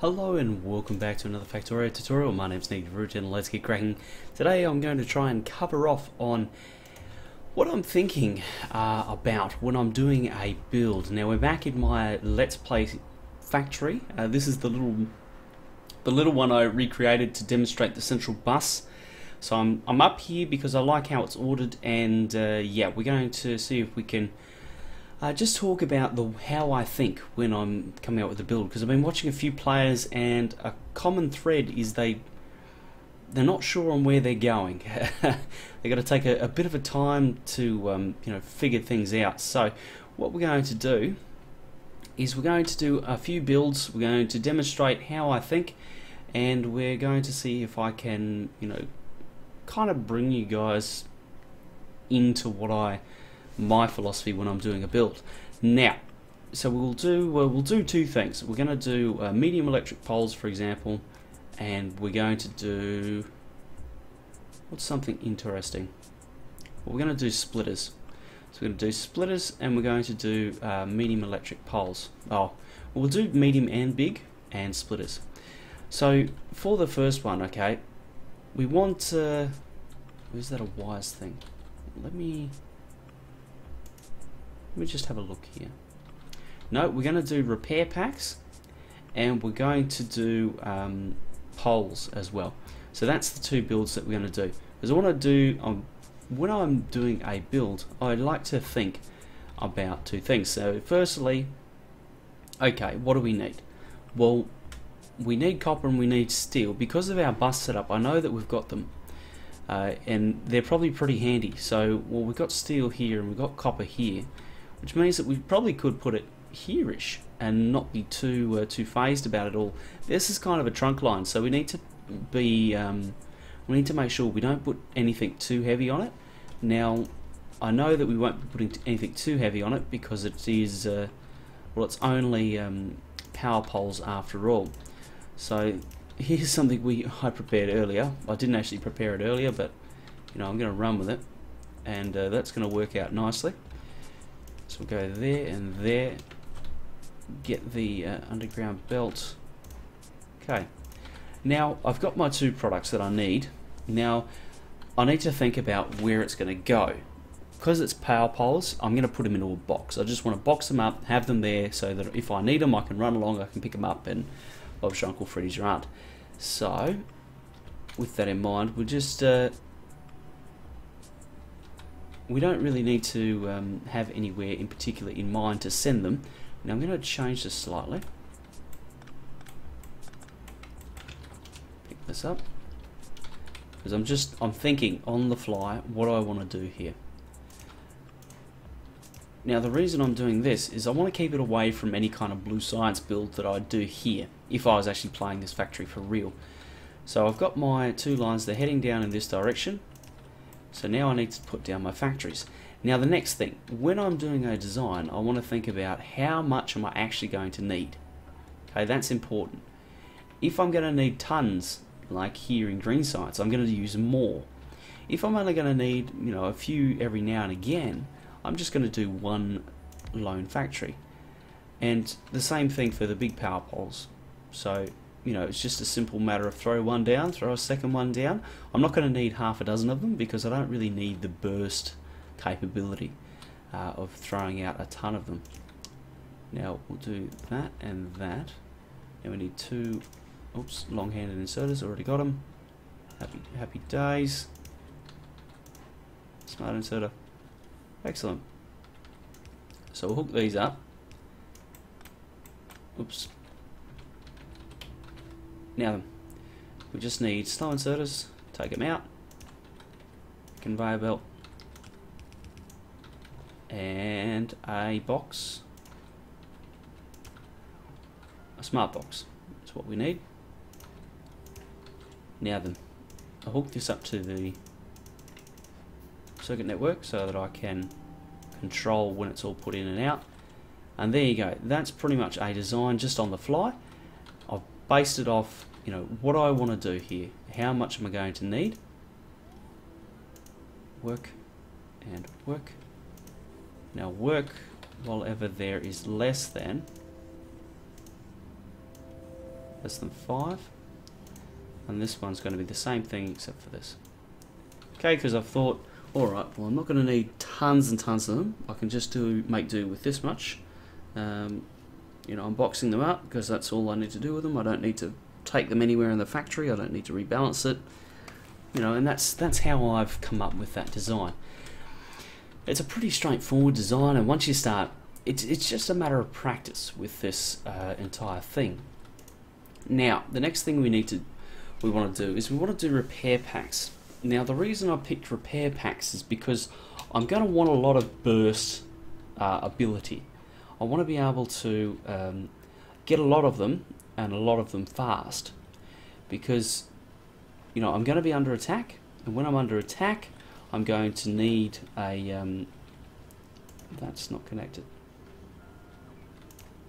Hello and welcome back to another Factorio tutorial. My name's Nick Root and let's get cracking. Today I'm going to try and cover off on what I'm thinking about when I'm doing a build. Now we're back in my Let's Play factory. This is the little one I recreated to demonstrate the central bus. So I'm up here because I like how it's ordered, and yeah, we're going to see if we can just talk about how I think when I'm coming out with a build, because I've been watching a few players and a common thread is they're not sure on where they're going. They've got to take a bit of a time to figure things out. So what we're going to do is we're going to do a few builds. We're going to demonstrate how I think, and we're going to see if I can kind of bring you guys into my philosophy when I'm doing a build. Now, so we'll do two things. We're going to do medium electric poles, for example, and we're going to do what's something interesting. Well, we're going to do splitters. So we're going to do splitters, and we're going to do medium electric poles. We'll do medium and big and splitters. So for the first one, okay, we want where's that a wires thing? Let me just have a look here. No, we're going to do repair packs, and we're going to do poles as well. So that's the two builds that we're going to do. Because I want to do, when I'm doing a build, I like to think about two things. So firstly, okay, what do we need? Well, we need copper and we need steel. Because of our bus setup, I know that we've got them. And they're probably pretty handy. So, well, we've got steel here and we've got copper here, which means that we probably could put it here-ish and not be too phased about it all. This is kind of a trunk line, so we need to be we need to make sure we don't put anything too heavy on it. Now, I know that we won't be putting anything too heavy on it because it is well, it's only power poles after all. So here's something I prepared earlier. I didn't actually prepare it earlier, but I'm going to run with it, and that's going to work out nicely. So we'll go there and there, get the underground belt. Okay, now I've got my two products that I need. Now I need to think about where it's going to go. Because it's power poles, I'm going to put them into a box. I just want to box them up, have them there, so that if I need them, I can run along, I can pick them up, and Bob's your Uncle, Freddy's your aunt. So, with that in mind, we'll just we don't really need to have anywhere in particular in mind to send them. Now I'm going to change this slightly. Pick this up because I'm thinking on the fly what I want to do here. Now the reason I'm doing this is I want to keep it away from any kind of blue science build that I'd do here if I was actually playing this factory for real. So I've got my two lines, they're heading down in this direction. So now I need to put down my factories. Now the next thing, when I'm doing a design, I want to think about how much am I actually going to need. Okay, that's important. If I'm going to need tons, like here in green science, I'm going to use more. If I'm only going to need a few every now and again, I'm just going to do one lone factory. And the same thing for the big power poles. So, it's just a simple matter of throw one down, throw a second one down. I'm not going to need half a dozen of them because I don't really need the burst capability of throwing out a ton of them. Now we'll do that and that. Now we need two, long-handed inserters, already got them. Happy days. Smart inserter. Excellent. So we'll hook these up. Oops. Now we just need slow inserters, take them out, conveyor belt, and a box, a smart box. That's what we need. Now then, I'll hook this up to the circuit network so that I can control when it's all put in and out. And there you go. That's pretty much a design just on the fly. I've based it off, what I want to do here. How much am I going to need? Work and work. Now work while ever there is less than less than 5, and this one's going to be the same thing except for this. Okay, because I've thought, alright, well I'm not going to need tons and tons of them, I can just make do with this much. You know, I'm boxing them up because that's all I need to do with them. I don't need to take them anywhere in the factory, I don't need to rebalance it. You know, and that's how I've come up with that design. It's a pretty straightforward design, and once you start, it's just a matter of practice with this entire thing. Now, the next thing we want to do is we want to do repair packs. Now, the reason I picked repair packs is because I'm going to want a lot of burst ability. I want to be able to get a lot of them, and a lot of them fast, because you know, I'm going to be under attack, and when I'm under attack I'm going to need a that's not connected.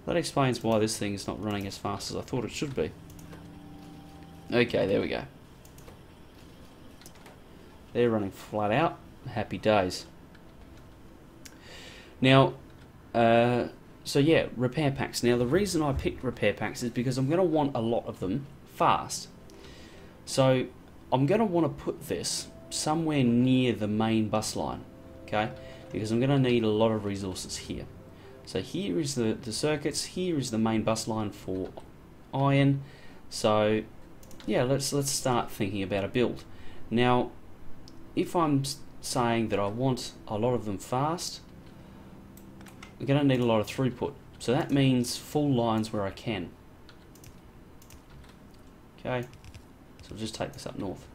That explains why this thing is not running as fast as I thought it should be. Okay, there we go. They're running flat out. Happy days. Now so yeah, repair packs. Now the reason I picked repair packs is because I'm going to want a lot of them fast. So I'm going to want to put this somewhere near the main bus line, okay? Because I'm going to need a lot of resources here. So here is the circuits, here is the main bus line for iron. So yeah, let's start thinking about a build. Now, if I'm saying that I want a lot of them fast, we're going to need a lot of throughput. So that means full lines where I can. Okay, so I'll just take this up north.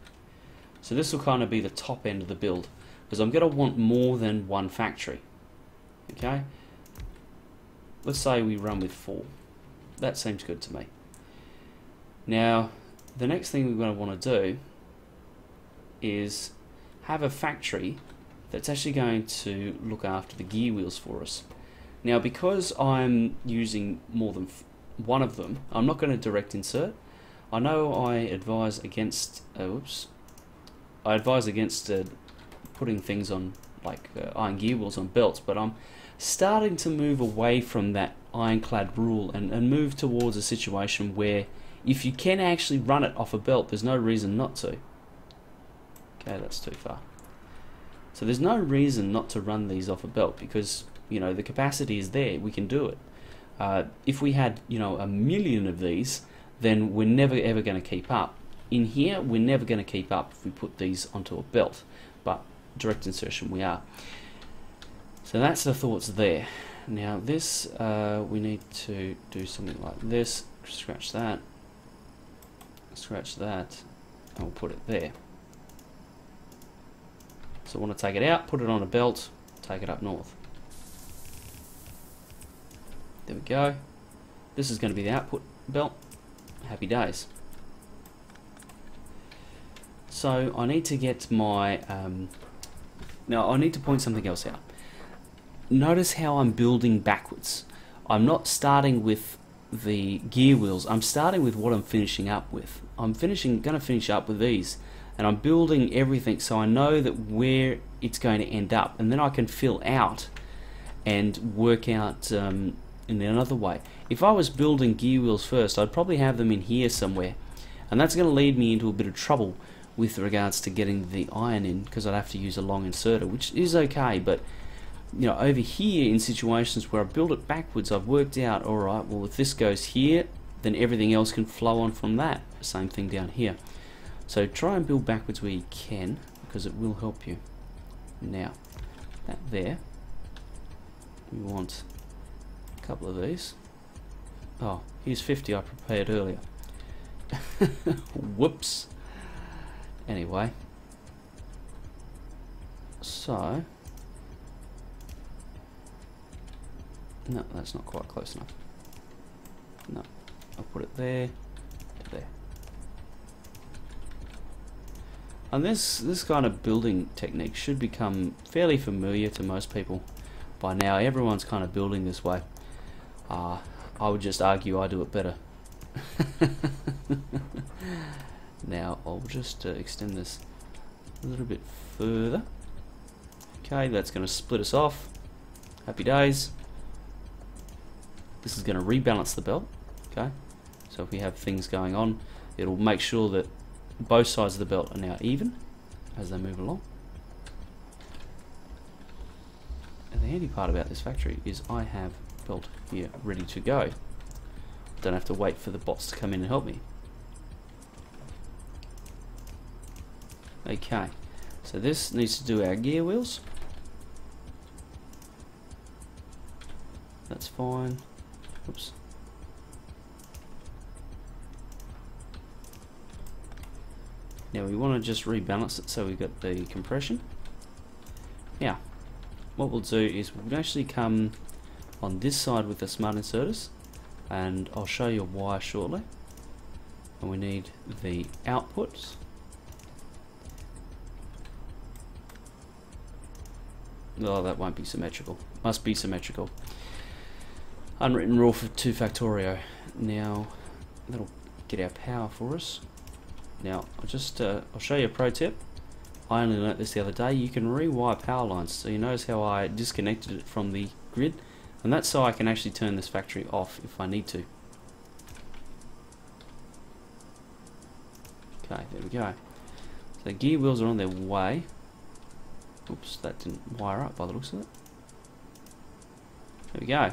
So this will kind of be the top end of the build, because I'm going to want more than one factory. Okay, let's say we run with 4. That seems good to me. Now, the next thing we're going to want to do is have a factory that's actually going to look after the gear wheels for us. Now, because I'm using more than one of them, I'm not going to direct insert. I know I advise against putting things on like iron gear wheels on belts, but I'm starting to move away from that ironclad rule and move towards a situation where if you can actually run it off a belt, there's no reason not to. Okay, that's too far. So there's no reason not to run these off a belt, because you know the capacity is there, we can do it. If we had, you know, 1 million of these, then we're never ever going to keep up. In here, we're never going to keep up if we put these onto a belt, but direct insertion we are. So that's the thoughts there. Now this, we need to do something like this. Scratch that, and we'll put it there. So I want to take it out, put it on a belt, take it up north. There we go. This is going to be the output belt. Happy days. So I need to get my now I need to point something else out. Notice how I'm building backwards. I'm not starting with the gear wheels, I'm starting with what I'm finishing up with. I'm going to finish up with these, and I'm building everything so I know that where it's going to end up, and then I can fill out and work out in another way. If I was building gear wheels first, I'd probably have them in here somewhere, and that's going to lead me into a bit of trouble with regards to getting the iron in, because I'd have to use a long inserter, which is okay, but you know, over here in situations where I build it backwards, I've worked out, alright, well if this goes here, then everything else can flow on from that. Same thing down here. So try and build backwards where you can, because it will help you. Now, that there, we want a couple of these. Oh, here's 50 I prepared earlier. Whoops. Anyway, so no, that's not quite close enough. No, I'll put it there, there. And this kind of building technique should become fairly familiar to most people by now. Everyone's kind of building this way. I would just argue I do it better. Now I'll just extend this a little bit further. Okay, that's going to split us off. Happy days. This is going to rebalance the belt. Okay, so So if we have things going on, it'll make sure that both sides of the belt are now even as they move along. And the handy part about this factory is I have belt here ready to go. Don't have to wait for the bots to come in and help me. Okay, so this needs to do our gear wheels. That's fine. Oops. Now we want to just rebalance it so we've got the compression. Now, what we'll do is we'll actually come on this side with the smart inserters, and I'll show you why shortly. And we need the outputs. Oh, that won't be symmetrical. Must be symmetrical. Unwritten rule for 2 Factorio. Now, that'll get our power for us. Now, I'll show you a pro tip. I only learnt this the other day. You can rewire power lines. So you notice how I disconnected it from the grid, and that's so I can actually turn this factory off if I need to. Okay, there we go. So gear wheels are on their way. Oops, that didn't wire up by the looks of it. There we go.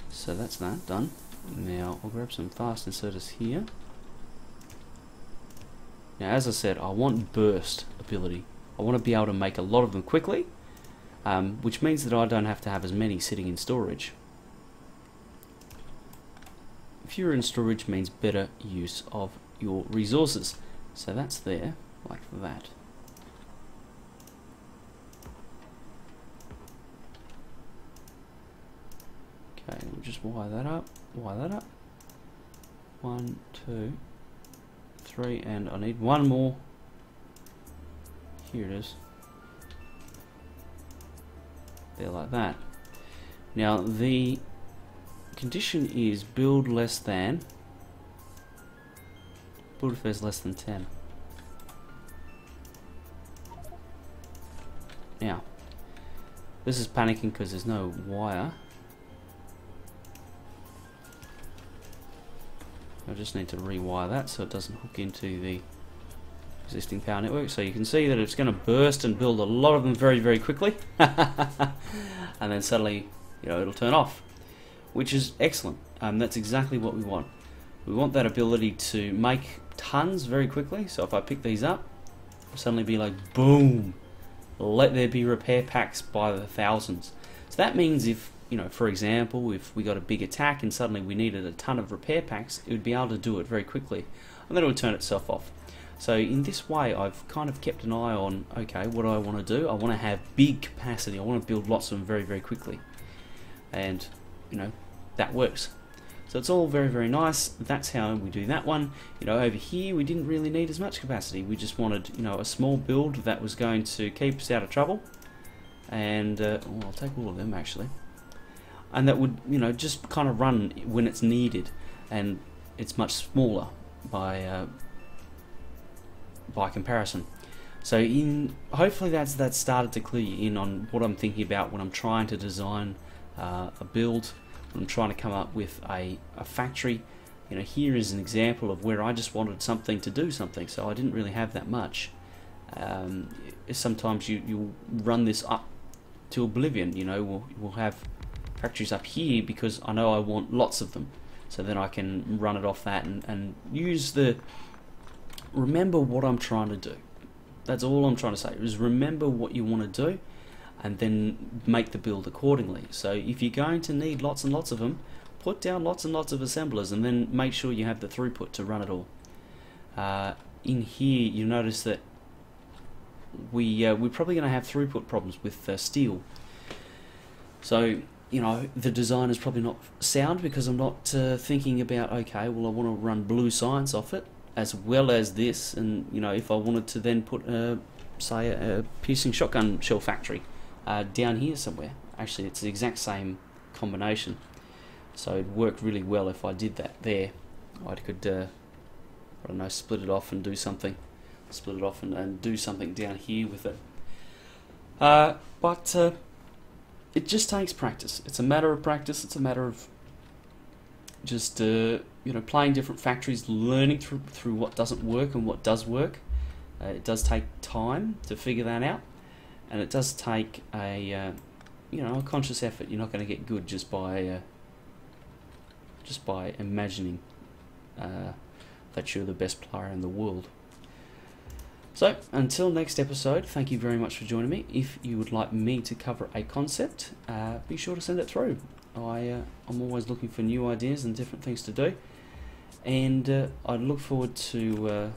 So that's that done. Now I'll grab some fast inserters here. Now, as I said, I want burst ability. I want to be able to make a lot of them quickly, which means that I don't have to have as many sitting in storage. Fewer in storage means better use of your resources. So that's there, like that. Okay, we'll just wire that up, 1, 2, 3, and I need one more. Here it is. There, like that. Now the condition is build less than, build if there's less than 10. Now, this is panicking because there's no wire. I just need to rewire that so it doesn't hook into the existing power network. So you can see that it's going to burst and build a lot of them very, very quickly. And then suddenly, it'll turn off, which is excellent. That's exactly what we want. We want that ability to make tons very quickly. So if I pick these up, it'll suddenly be like, boom, let there be repair packs by the thousands. So that means if, for example, if we got a big attack and suddenly we needed a ton of repair packs, it would be able to do it very quickly, and then it would turn itself off. So in this way, I've kind of kept an eye on, okay, what do I want to do? I want to have big capacity. I want to build lots of them very, very quickly. And, that works. So it's all very, very nice. That's how we do that one. Over here, we didn't really need as much capacity. We just wanted, a small build that was going to keep us out of trouble. And, I'll take all of them, actually. And that would, just kind of run when it's needed, and it's much smaller by comparison. So hopefully that's started to clue you in on what I'm thinking about when I'm trying to design a build, when I'm trying to come up with a factory. Here is an example of where I just wanted something to do something, so I didn't really have that much. Sometimes you run this up to oblivion. We'll have factories up here because I know I want lots of them, so then I can run it off that and use remember what I'm trying to do. That's all I'm trying to say, is remember what you want to do and then make the build accordingly. So if you're going to need lots and lots of them, put down lots and lots of assemblers and then make sure you have the throughput to run it all. In here you notice that we're probably going to have throughput problems with steel. So the design is probably not sound because I'm not thinking about, okay, well, I want to run blue science off it as well as this, and if I wanted to then put say a piercing shotgun shell factory down here somewhere. Actually, it's the exact same combination, so it'd work really well if I did that there. I could I don't know, split it off and do something, and do something down here with it. But it just takes practice. It's a matter of practice. It's a matter of just playing different factories, learning through what doesn't work and what does work. It does take time to figure that out, and it does take a a conscious effort. You're not going to get good just by imagining that you're the best player in the world. So until next episode, thank you very much for joining me. If you would like me to cover a concept, be sure to send it through. I'm always looking for new ideas and different things to do, and I look forward to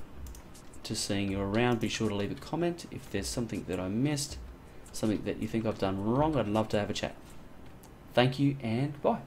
seeing you around. Be sure to leave a comment if there's something that I missed, something that you think I've done wrong. I'd love to have a chat. Thank you and bye.